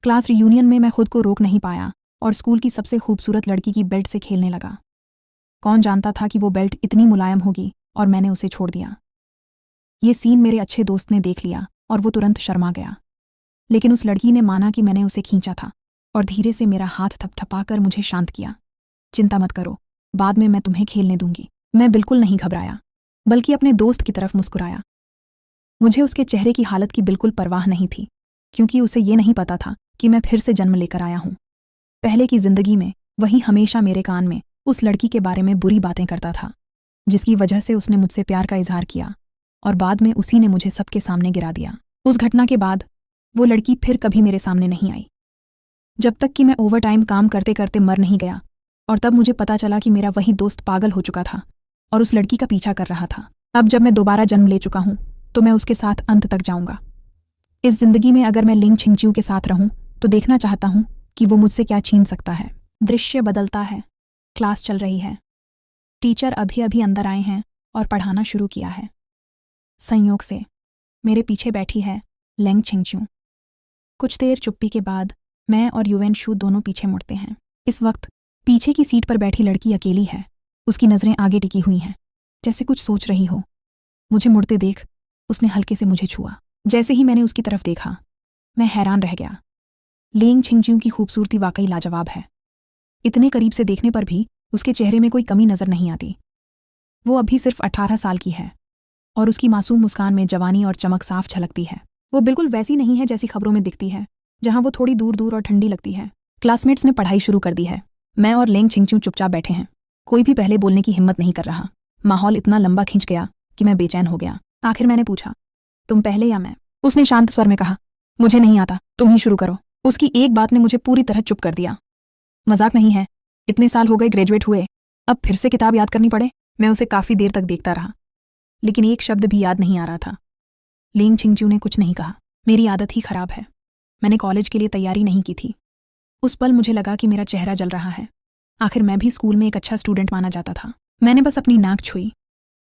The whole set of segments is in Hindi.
क्लास रियूनियन में मैं खुद को रोक नहीं पाया और स्कूल की सबसे खूबसूरत लड़की की बेल्ट से खेलने लगा। कौन जानता था कि वो बेल्ट इतनी मुलायम होगी, और मैंने उसे छोड़ दिया। ये सीन मेरे अच्छे दोस्त ने देख लिया और वो तुरंत शर्मा गया, लेकिन उस लड़की ने माना कि मैंने उसे खींचा था और धीरे से मेरा हाथ थपथपाकर मुझे शांत किया। चिंता मत करो, बाद में मैं तुम्हें खेलने दूंगी। मैं बिल्कुल नहीं घबराया, बल्कि अपने दोस्त की तरफ मुस्कुराया। मुझे उसके चेहरे की हालत की बिल्कुल परवाह नहीं थी, क्योंकि उसे ये नहीं पता था कि मैं फिर से जन्म लेकर आया हूं। पहले की जिंदगी में वही हमेशा मेरे कान में उस लड़की के बारे में बुरी बातें करता था, जिसकी वजह से उसने मुझसे प्यार का इजहार किया और बाद में उसी ने मुझे सबके सामने गिरा दिया। उस घटना के बाद वो लड़की फिर कभी मेरे सामने नहीं आई, जब तक कि मैं ओवरटाइम काम करते करते मर नहीं गया। और तब मुझे पता चला कि मेरा वही दोस्त पागल हो चुका था और उस लड़की का पीछा कर रहा था। अब जब मैं दोबारा जन्म ले चुका हूं तो मैं उसके साथ अंत तक जाऊंगा। इस जिंदगी में अगर मैं लिंग छिंगचिू के साथ रहूं तो देखना चाहता हूं कि वो मुझसे क्या छीन सकता है। दृश्य बदलता है। क्लास चल रही है। टीचर अभी अभी अंदर आए हैं और पढ़ाना शुरू किया है। संयोग से मेरे पीछे बैठी है लिंग छिंगचिू। कुछ देर चुप्पी के बाद मैं और युवेंशु दोनों पीछे मुड़ते हैं। इस वक्त पीछे की सीट पर बैठी लड़की अकेली है। उसकी नज़रें आगे टिकी हुई हैं, जैसे कुछ सोच रही हो। मुझे मुड़ते देख उसने हल्के से मुझे छुआ। जैसे ही मैंने उसकी तरफ देखा, मैं हैरान रह गया। लिंग छिंगचिू की खूबसूरती वाकई लाजवाब है। इतने करीब से देखने पर भी उसके चेहरे में कोई कमी नजर नहीं आती। वो अभी सिर्फ 18 साल की है और उसकी मासूम मुस्कान में जवानी और चमक साफ झलकती है। वो बिल्कुल वैसी नहीं है जैसी खबरों में दिखती है, जहां वो थोड़ी दूर दूर और ठंडी लगती है। क्लासमेट्स ने पढ़ाई शुरू कर दी है। मैं और लिंग छिंगचिू चुपचाप बैठे हैं। कोई भी पहले बोलने की हिम्मत नहीं कर रहा। माहौल इतना लंबा खिंच गया कि मैं बेचैन हो गया। आखिर मैंने पूछा, तुम पहले या मैं? उसने शांत स्वर में कहा, मुझे नहीं आता, तुम ही शुरू करो। उसकी एक बात ने मुझे पूरी तरह चुप कर दिया। मजाक नहीं है, इतने साल हो गए ग्रेजुएट हुए, अब फिर से किताब याद करनी पड़े। मैं उसे काफी देर तक देखता रहा, लेकिन एक शब्द भी याद नहीं आ रहा था। लिंग छिंगचिू ने कुछ नहीं कहा। मेरी आदत ही खराब है। मैंने कॉलेज के लिए तैयारी नहीं की थी। उस पल मुझे लगा कि मेरा चेहरा जल रहा है। आखिर मैं भी स्कूल में एक अच्छा स्टूडेंट माना जाता था। मैंने बस अपनी नाक छुई।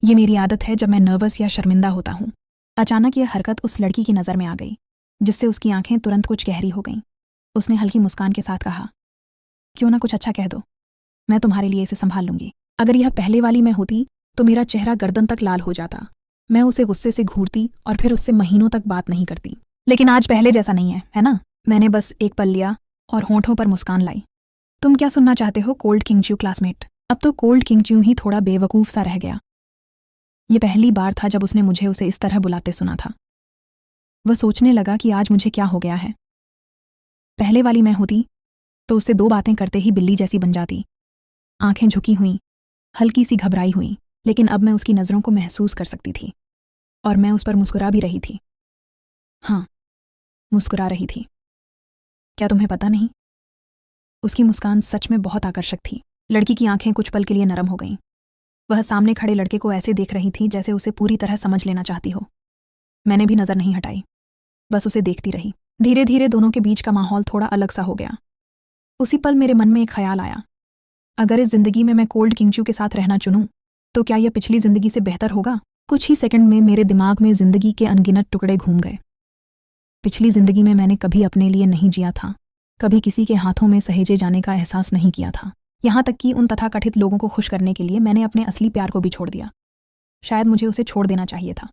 ये मेरी आदत है जब मैं नर्वस या शर्मिंदा होता हूँ। अचानक यह हरकत उस लड़की की नज़र में आ गई, जिससे उसकी आंखें तुरंत कुछ गहरी हो गईं। उसने हल्की मुस्कान के साथ कहा, क्यों ना कुछ अच्छा कह दो, मैं तुम्हारे लिए इसे संभाल लूंगी। अगर यह पहले वाली मैं होती तो मेरा चेहरा गर्दन तक लाल हो जाता। मैं उसे गुस्से से घूरती और फिर उससे महीनों तक बात नहीं करती। लेकिन आज पहले जैसा नहीं है ना? मैंने बस एक पल लिया और होंठों पर मुस्कान लाई। तुम क्या सुनना चाहते हो कोल्ड किंगच्यू क्लासमेट? अब तो कोल्ड किंगच्यू ही थोड़ा बेवकूफ सा रह गया। ये पहली बार था जब उसने मुझे उसे इस तरह बुलाते सुना था। वह सोचने लगा कि आज मुझे क्या हो गया है। पहले वाली मैं होती तो उससे दो बातें करते ही बिल्ली जैसी बन जाती। आंखें झुकी हुईं, हल्की सी घबराई हुई, लेकिन अब मैं उसकी नज़रों को महसूस कर सकती थी और मैं उस पर मुस्कुरा भी रही थी। हाँ, मुस्कुरा रही थी। क्या तुम्हें पता नहीं? उसकी मुस्कान सच में बहुत आकर्षक थी। लड़की की आंखें कुछ पल के लिए नरम हो गईं। वह सामने खड़े लड़के को ऐसे देख रही थी जैसे उसे पूरी तरह समझ लेना चाहती हो। मैंने भी नज़र नहीं हटाई, बस उसे देखती रही। धीरे धीरे दोनों के बीच का माहौल थोड़ा अलग सा हो गया। उसी पल मेरे मन में एक ख्याल आया, अगर इस जिंदगी में मैं कोल्ड किंगच्यू के साथ रहना चुनूं तो क्या यह पिछली जिंदगी से बेहतर होगा? कुछ ही सेकंड में मेरे दिमाग में जिंदगी के अनगिनत टुकड़े घूम गए। पिछली जिंदगी में मैंने कभी अपने लिए नहीं जिया था, कभी किसी के हाथों में सहेजे जाने का एहसास नहीं किया था। यहाँ तक कि उन तथाकथित लोगों को खुश करने के लिए मैंने अपने असली प्यार को भी छोड़ दिया। शायद मुझे उसे छोड़ देना चाहिए था।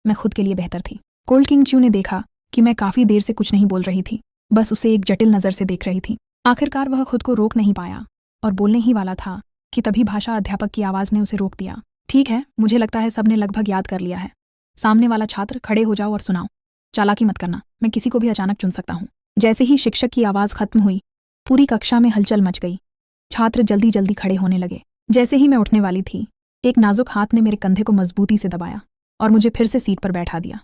मैं खुद के लिए बेहतर थी। कोल्ड किंगच्यू ने देखा कि मैं काफी देर से कुछ नहीं बोल रही थी, बस उसे एक जटिल नज़र से देख रही थी। आखिरकार वह खुद को रोक नहीं पाया और बोलने ही वाला था कि तभी भाषा अध्यापक की आवाज़ ने उसे रोक दिया। ठीक है, मुझे लगता है सबने लगभग याद कर लिया है। सामने वाला छात्र, खड़े हो जाओ और सुनाओ। चालाकी मत करना, मैं किसी को भी अचानक चुन सकता हूँ। जैसे ही शिक्षक की आवाज़ खत्म हुई, पूरी कक्षा में हलचल मच गई। छात्र जल्दी जल्दी खड़े होने लगे। जैसे ही मैं उठने वाली थी, एक नाजुक हाथ ने मेरे कंधे को मजबूती से दबाया और मुझे फिर से सीट पर बैठा दिया।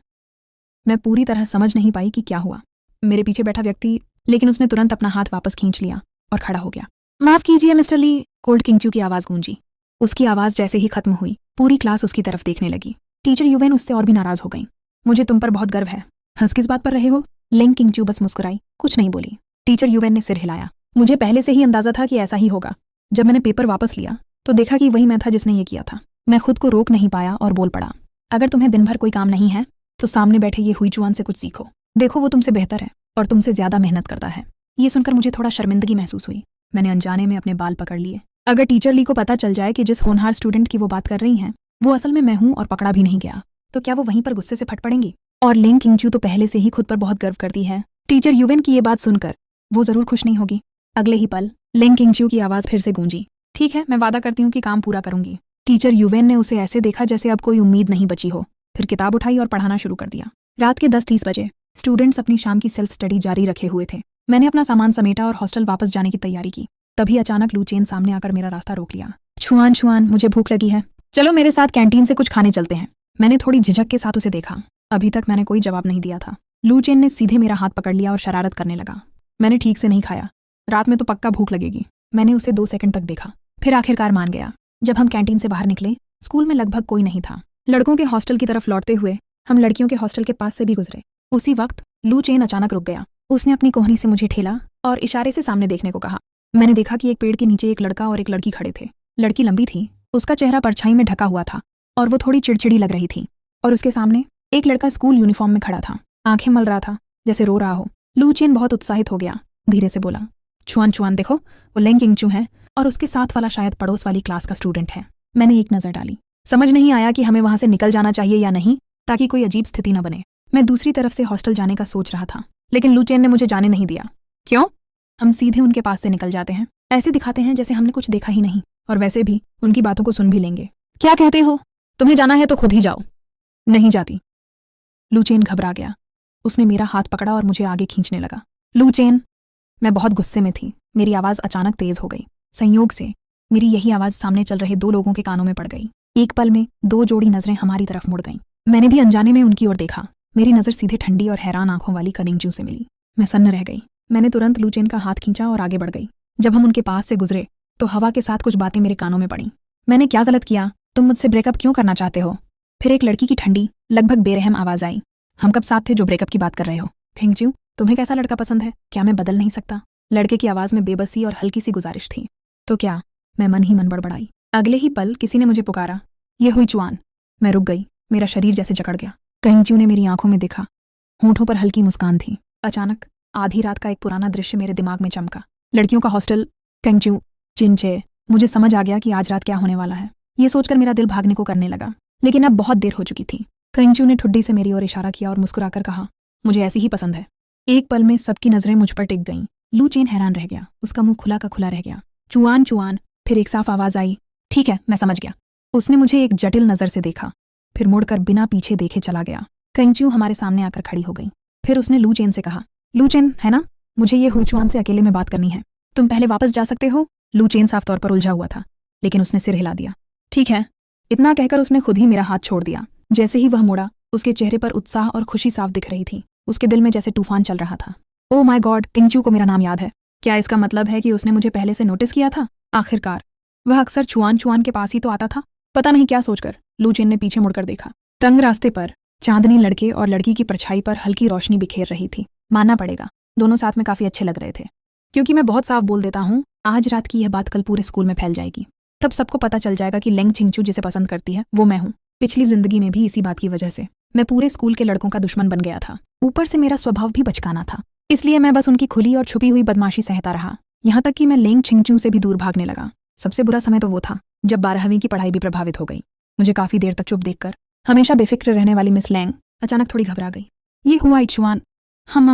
मैं पूरी तरह समझ नहीं पाई कि क्या हुआ। मेरे पीछे बैठा व्यक्ति, लेकिन उसने तुरंत अपना हाथ वापस खींच लिया और खड़ा हो गया। माफ कीजिए मिस्टर ली, कोल्ड किंगच्यू की आवाज़ गूंजी। उसकी आवाज़ जैसे ही खत्म हुई, पूरी क्लास उसकी तरफ देखने लगी। टीचर युवेन उससे और भी नाराज हो गई। मुझे तुम पर बहुत गर्व है। हंस किस बात पर रहे हो? लिंग किंगच्यू बस मुस्कुराई, कुछ नहीं बोली। टीचर युवेन ने सिर हिलाया। मुझे पहले से ही अंदाजा था कि ऐसा ही होगा। जब मैंने पेपर वापस लिया तो देखा कि वही मैं था जिसने ये किया था। मैं खुद को रोक नहीं पाया और बोल पड़ा, अगर तुम्हें दिन भर कोई काम नहीं है तो सामने बैठे ये हुईचुआन से कुछ सीखो। देखो वो तुमसे बेहतर है। और तुमसे ज्यादा मेहनत करता है। ये सुनकर मुझे थोड़ा शर्मिंदगी महसूस हुई। मैंने अनजाने में अपने बाल पकड़ लिए। अगर टीचर ली को पता चल जाए कि जिस होनहार स्टूडेंट की वो बात कर रही हैं वो असल में मैं हूं और पकड़ा भी नहीं गया, तो क्या वो वहीं पर गुस्से से फट पड़ेंगी? और लिंग किंगचू तो पहले से ही खुद पर बहुत गर्व करती है। टीचर यूवेन की ये बात सुनकर वो जरूर खुश नहीं होगी। अगले ही पल लिंग किंगचू की आवाज फिर से गूंजी। ठीक है, मैं वादा करती हूँ कि काम पूरा करूंगी। टीचर यूवेन ने उसे ऐसे देखा जैसे अब कोई उम्मीद नहीं बची हो। फिर किताब उठाई और पढ़ाना शुरू कर दिया। रात के 10:30 बजे स्टूडेंट्स अपनी शाम की सेल्फ स्टडी जारी रखे हुए थे। मैंने अपना सामान समेटा और हॉस्टल वापस जाने की तैयारी की। तभी अचानक लू चेन सामने आकर मेरा रास्ता रोक लिया। छुआन छुआन, मुझे भूख लगी है, चलो मेरे साथ कैंटीन से कुछ खाने चलते हैं। मैंने थोड़ी झिझक के साथ उसे देखा। अभी तक मैंने कोई जवाब नहीं दिया था। लू चेन ने सीधे मेरा हाथ पकड़ लिया और शरारत करने लगा। मैंने ठीक से नहीं खाया, रात में तो पक्का भूख लगेगी। मैंने उसे 2 सेकंड तक देखा, फिर आखिरकार मान गया। जब हम कैंटीन से बाहर निकले, स्कूल में लगभग कोई नहीं था। लड़कों के हॉस्टल की तरफ लौटते हुए हम लड़कियों के हॉस्टल के पास से भी गुजरे। उसी वक्त लू चेन अचानक रुक गया। उसने अपनी कोहनी से मुझे ठेला और इशारे से सामने देखने को कहा। मैंने देखा कि एक पेड़ के नीचे एक लड़का और एक लड़की खड़े थे। लड़की लंबी थी, उसका चेहरा परछाई में ढका हुआ था और वो थोड़ी चिड़चिड़ी लग रही थी। और उसके सामने एक लड़का स्कूल यूनिफॉर्म में खड़ा था, आंखें मल रहा था जैसे रो रहा हो। लू चेन बहुत उत्साहित हो गया, धीरे से बोला, छुआन छुआन देखो, वो लिंग किंगचू है और उसके साथ वाला शायद पड़ोस वाली क्लास का स्टूडेंट है। मैंने एक नज़र डाली। समझ नहीं आया कि हमें वहां से निकल जाना चाहिए या नहीं, ताकि कोई अजीब स्थिति न बने। मैं दूसरी तरफ से हॉस्टल जाने का सोच रहा था, लेकिन लू चेन ने मुझे जाने नहीं दिया। क्यों? हम सीधे उनके पास से निकल जाते हैं, ऐसे दिखाते हैं जैसे हमने कुछ देखा ही नहीं, और वैसे भी उनकी बातों को सुन भी लेंगे। क्या कहते हो? तुम्हें जाना है तो खुद ही जाओ। नहीं जाती। लू चेन घबरा गया। उसने मेरा हाथ पकड़ा और मुझे आगे खींचने लगा। लू चेन, मैं बहुत गुस्से में थी। मेरी आवाज़ अचानक तेज हो गई। संयोग से मेरी यही आवाज़ सामने चल रहे 2 लोगों के कानों में पड़ गई। एक पल में 2 जोड़ी नजरें हमारी तरफ मुड़ गईं। मैंने भी अनजाने में उनकी ओर देखा। मेरी नज़र सीधे ठंडी और हैरान आंखों वाली कनिंगचू से मिली। मैं सन्न रह गई। मैंने तुरंत लू चेन का हाथ खींचा और आगे बढ़ गई। जब हम उनके पास से गुजरे तो हवा के साथ कुछ बातें मेरे कानों में पड़ीं। मैंने क्या गलत किया? तुम मुझसे ब्रेकअप क्यों करना चाहते हो? फिर एक लड़की की ठंडी, लगभग बेरहम आवाज़ आई। हम कब साथ थे जो ब्रेकअप की बात कर रहे हो? किंगचू, तुम्हें कैसा लड़का पसंद है? क्या मैं बदल नहीं सकता? लड़के की आवाज़ में बेबसी और हल्की सी गुजारिश थी। तो क्या? मैं मन ही मन बड़बड़ाई। अगले ही पल किसी ने मुझे पुकारा, ये हुई चुआन। मैं रुक गई। मेरा शरीर जैसे जकड़ गया। किंगचू ने मेरी आंखों में देखा। होंठों पर हल्की मुस्कान थी। अचानक आधी रात का एक पुराना दृश्य मेरे दिमाग में चमका। लड़कियों का हॉस्टल, किंगचू, चिंचे। मुझे समझ आ गया कि आज रात क्या होने वाला है। ये सोचकर मेरा दिल भागने को करने लगा, लेकिन अब बहुत देर हो चुकी थी। किंगचू ने ठुड्डी से मेरी ओर इशारा किया और मुस्कुराकर कहा, मुझे ऐसी ही पसंद है। एक पल में सबकी नजरें मुझ पर टिक गईं। लू चेन हैरान रह गया। उसका मुंह खुला का खुला रह गया। चुआन चुआन। फिर एक साफ आवाज आई, ठीक है, मैं समझ गया। उसने मुझे एक जटिल नजर से देखा, फिर मुड़कर बिना पीछे देखे चला गया। किंगचू हमारे सामने आकर खड़ी हो गई। फिर उसने लू चेन से कहा, लू चेन है ना, मुझे ये हुईचुआन से अकेले में बात करनी है। तुम पहले वापस जा सकते हो। लू चेन साफ तौर पर उलझा हुआ था, लेकिन उसने सिर हिला दिया। ठीक है। इतना कहकर उसने खुद ही मेरा हाथ छोड़ दिया। जैसे ही वह मुड़ा, उसके चेहरे पर उत्साह और खुशी साफ दिख रही थी। उसके दिल में जैसे तूफान चल रहा था। ओह माय गॉड, किंगचू को मेरा नाम याद है। क्या इसका मतलब है कि उसने मुझे पहले से नोटिस किया था? आखिरकार वह अक्सर छुआन छुआन के पास ही तो आता था। पता नहीं क्या सोचकर लू चेन ने पीछे मुड़कर देखा। तंग रास्ते पर चांदनी लड़के और लड़की की परछाई पर हल्की रोशनी बिखेर रही थी। मानना पड़ेगा, दोनों साथ में काफी अच्छे लग रहे थे। क्योंकि मैं बहुत साफ बोल देता हूँ, आज रात की यह बात कल पूरे स्कूल में फैल जाएगी। तब सबको पता चल जाएगा कि लिंग चिंगचू जिसे पसंद करती है वो मैं हूँ। पिछली जिंदगी में भी इसी बात की वजह से मैं पूरे स्कूल के लड़कों का दुश्मन बन गया था। ऊपर से मेरा स्वभाव भी बचकाना था, इसलिए मैं बस उनकी खुली और छुपी हुई बदमाशी सहता रहा, यहाँ तक कि मैं लिंग चिंगचू से भी दूर भागने लगा। सबसे बुरा समय तो वो था जब 12वीं की पढ़ाई भी प्रभावित हो गई। मुझे काफी देर तक चुप देखकर हमेशा बेफिक्र रहने वाली मिस लैंग अचानक थोड़ी घबरा गई। ये हुआ इचुआन। हम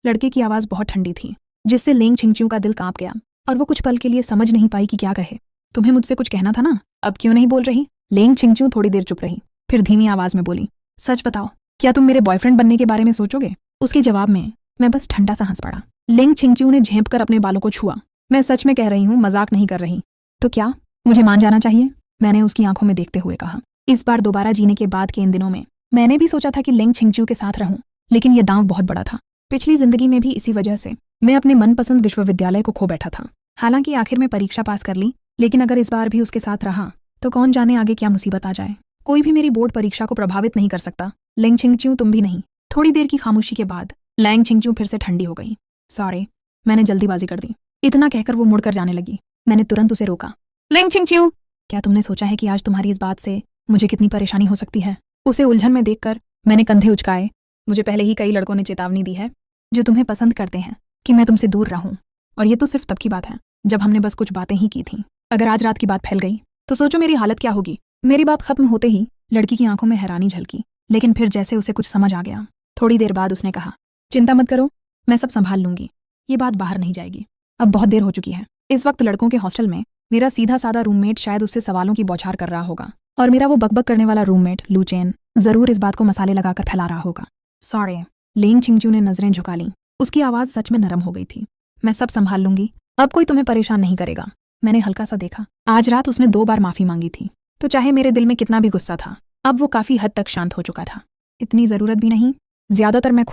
लड़के की आवाज़ बहुत ठंडी थी, जिससे लिंग चिंगचू का दिल कांप गया और वो कुछ पल के लिए समझ नहीं पाई कि क्या कहे। तुम्हें मुझसे कुछ कहना था ना, अब क्यों नहीं बोल रही? लिंग चिंगचू थोड़ी देर चुप रही, फिर धीमी आवाज में बोली, सच बताओ, क्या तुम मेरे बॉयफ्रेंड बनने के बारे में सोचोगे? उसके जवाब में मैं बस ठंडा सा हंस पड़ा। लिंग चिंगचू ने झेंप कर अपने बालों को छुआ। मैं सच में कह रही हूँ, मजाक नहीं कर रही। तो क्या मुझे मान जाना चाहिए? मैंने उसकी आंखों में देखते हुए कहा। इस बार दोबारा जीने के बाद के इन दिनों में मैंने भी सोचा था कि लिंग चिंगचू के साथ रहूं, लेकिन यह दांव बहुत बड़ा था। पिछली जिंदगी में भी इसी वजह से मैं अपने मनपसंद विश्वविद्यालय को खो बैठा था। हालांकि आखिर में परीक्षा पास कर ली, लेकिन अगर इस बार भी उसके साथ रहा तो कौन जाने आगे क्या मुसीबत आ जाए। कोई भी मेरी बोर्ड परीक्षा को प्रभावित नहीं कर सकता। लिंग चिंगचू, तुम भी नहीं। थोड़ी देर की खामोशी के बाद लिंग चिंगचू फिर से ठंडी हो गई। सॉरी, मैंने जल्दीबाजी कर दी। इतना कहकर वो मुड़कर जाने लगी। मैंने तुरंत उसे रोका। लिंग चिंगचू, क्या तुमने सोचा है कि आज तुम्हारी इस बात से मुझे कितनी परेशानी हो सकती है? उसे उलझन में देखकर मैंने कंधे उचकाए। मुझे पहले ही कई लड़कों ने चेतावनी दी है जो तुम्हें पसंद करते हैं कि मैं तुमसे दूर रहूं। और ये तो सिर्फ तब की बात है जब हमने बस कुछ बातें ही की थीं। अगर आज रात की बात फैल गई तो सोचो मेरी हालत क्या होगी। मेरी बात खत्म होते ही लड़की की आंखों में हैरानी झलकी, लेकिन फिर जैसे उसे कुछ समझ आ गया। थोड़ी देर बाद उसने कहा, चिंता मत करो, मैं सब संभाल लूंगी। ये बात बाहर नहीं जाएगी। अब बहुत देर हो चुकी है। इस वक्त लड़कों के हॉस्टल में मेरा सीधा साधा रूममेट शायद उससे सवालों की बौछार कर रहा होगा, और मेरा वो बकबक करने वाला रूममेट लूचेन जरूर इस बात को मसाले लगाकर फैला रहा होगा। सॉरी। लेंग छिंगचू ने नजरें झुका लीं। उसकी आवाज़ सच में नरम हो गई थी। मैं सब संभाल लूंगी, अब कोई तुम्हें परेशान नहीं करेगा। मैंने हल्का सा देखा। आज रात उसने 2 बार माफी मांगी थी, तो चाहे मेरे दिल में कितना भी गुस्सा था, अब वो काफी हद तक शांत हो चुका था। इतनी जरूरत भी नहीं। ज्यादातर मैं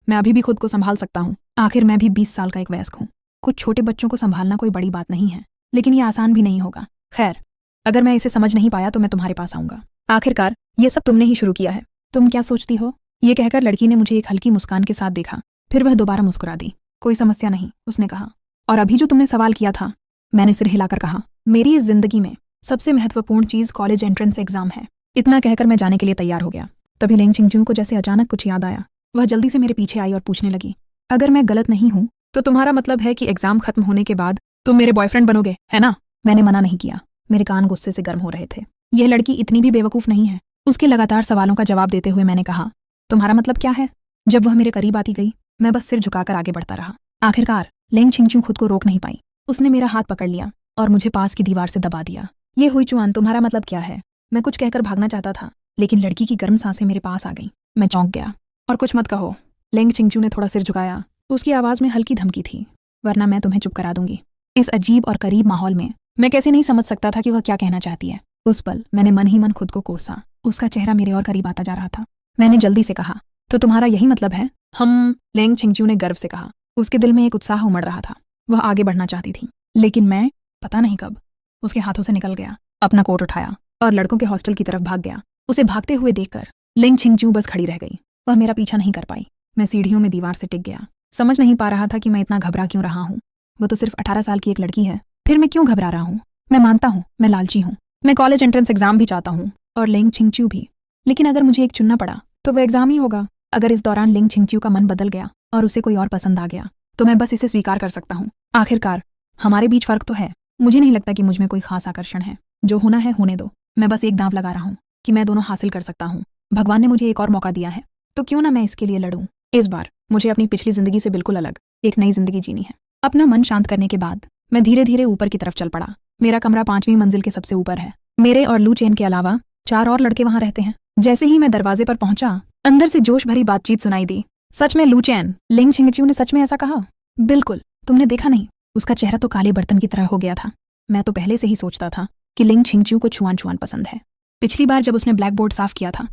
अभी भी खुद को संभाल सकता हूँ। आखिर मैं भी 20 साल का एक वयस्क हूँ। कुछ छोटे बच्चों को संभालना कोई बड़ी बात नहीं है, लेकिन ये आसान भी नहीं होगा। खैर, अगर मैं इसे समझ नहीं पाया तो मैं तुम्हारे पास आऊंगा। आखिरकार ये सब तुमने ही शुरू किया है। तुम क्या सोचती हो? ये कहकर लड़की ने मुझे एक हल्की मुस्कान के साथ देखा, फिर वह दोबारा मुस्कुरा दी। कोई समस्या नहीं, उसने कहा। और अभी जो तुमने सवाल किया था, मैंने सिर हिलाकर कहा, मेरी इस जिंदगी में सबसे महत्वपूर्ण चीज कॉलेज एंट्रेंस एग्जाम है। इतना कहकर मैं जाने के लिए तैयार हो गया। तभी लेंग छिंगचू को जैसे अचानक कुछ याद आया। वह जल्दी से मेरे पीछे आई और पूछने लगी, अगर मैं गलत नहीं हूं तो तुम्हारा मतलब है कि एग्जाम खत्म होने के बाद तुम मेरे बॉयफ्रेंड बनोगे, है ना? मैंने मना नहीं किया। मेरे कान गुस्से से गर्म हो रहे थे। यह लड़की इतनी भी बेवकूफ नहीं है। उसके लगातार सवालों का जवाब देते हुए मैंने कहा, तुम्हारा मतलब क्या है? जब वह मेरे करीब आती गई, मैं बस सिर झुकाकर आगे बढ़ता रहा। आखिरकार लेंग छिंगचू खुद को रोक नहीं पाई। उसने मेरा हाथ पकड़ लिया और मुझे पास की दीवार से दबा दिया। ये हुई चुआन, तुम्हारा मतलब क्या है? मैं कुछ कहकर भागना चाहता था, लेकिन लड़की की गर्म सांसें मेरे पास आ गईं। मैं चौंक गया। और कुछ मत कहो। लेंग छिंगचू ने थोड़ा सिर झुकाया। उसकी आवाज़ में हल्की धमकी थी, वरना मैं तुम्हें चुप करा दूंगी। इस अजीब और करीब माहौल में मैं कैसे नहीं समझ सकता था कि वह क्या कहना चाहती है। उस पल मैंने मन ही मन खुद को कोसा। उसका चेहरा मेरे और करीब आता जा रहा था। मैंने जल्दी से कहा, तो तुम्हारा यही मतलब है? लेंग छिंगचू ने गर्व से कहा। उसके दिल में एक उत्साह उमड़ रहा था। वह आगे बढ़ना चाहती थी, लेकिन मैं पता नहीं कब उसके हाथों से निकल गया। अपना कोट उठाया और लड़कों के हॉस्टल की तरफ भाग गया। उसे भागते हुए देखकर लेंग छिंगचू बस खड़ी रह गई। वह मेरा पीछा नहीं कर पाई। मैं सीढ़ियों में दीवार से टिक गया। समझ नहीं पा रहा था कि मैं इतना घबरा क्यों रहा हूँ। वो तो सिर्फ 18 साल की एक लड़की है, फिर मैं क्यों घबरा रहा हूँ? मैं मानता हूँ मैं लालची हूँ। मैं कॉलेज एंट्रेंस एग्जाम भी चाहता हूँ, और लेंग छिंगचू भी। लेकिन अगर मुझे एक चुनना पड़ा तो वह एग्जाम ही होगा। अगर इस दौरान लेंग छिंगचू का मन बदल गया और उसे कोई और पसंद आ गया, तो मैं बस इसे स्वीकार कर सकता हूँ। आखिरकार हमारे बीच फर्क तो है। मुझे नहीं लगता कि मुझ में कोई खास आकर्षण है। जो होना है होने दो। मैं बस एक दांव लगा रहा हूँ कि मैं दोनों हासिल कर सकता हूँ। भगवान ने मुझे एक और मौका दिया है, तो क्यों ना मैं इसके लिए लड़ूं। इस बार मुझे अपनी पिछली जिंदगी से बिल्कुल अलग एक नई जिंदगी जीनी है। अपना मन शांत करने के बाद मैं धीरे धीरे ऊपर की तरफ चल पड़ा। मेरा कमरा 5वीं मंजिल के सबसे ऊपर है। मेरे और लू चेन के अलावा 4 और लड़के वहां रहते हैं। जैसे ही मैं दरवाजे पर पहुंचा, अंदर से जोश भरी बातचीत सुनाई दी। सच में लू चेन? लेंग छिंगचू ने सच में ऐसा कहा? बिल्कुल, तुमने देखा नहीं? उसका चेहरा तो काले बर्तन की तरह हो गया था। मैं तो पहले से ही सोचता था कि लेंग छिंगचू को छुआन छुआन पसंद है। पिछली बार जब उसने ब्लैक बोर्ड साफ किया था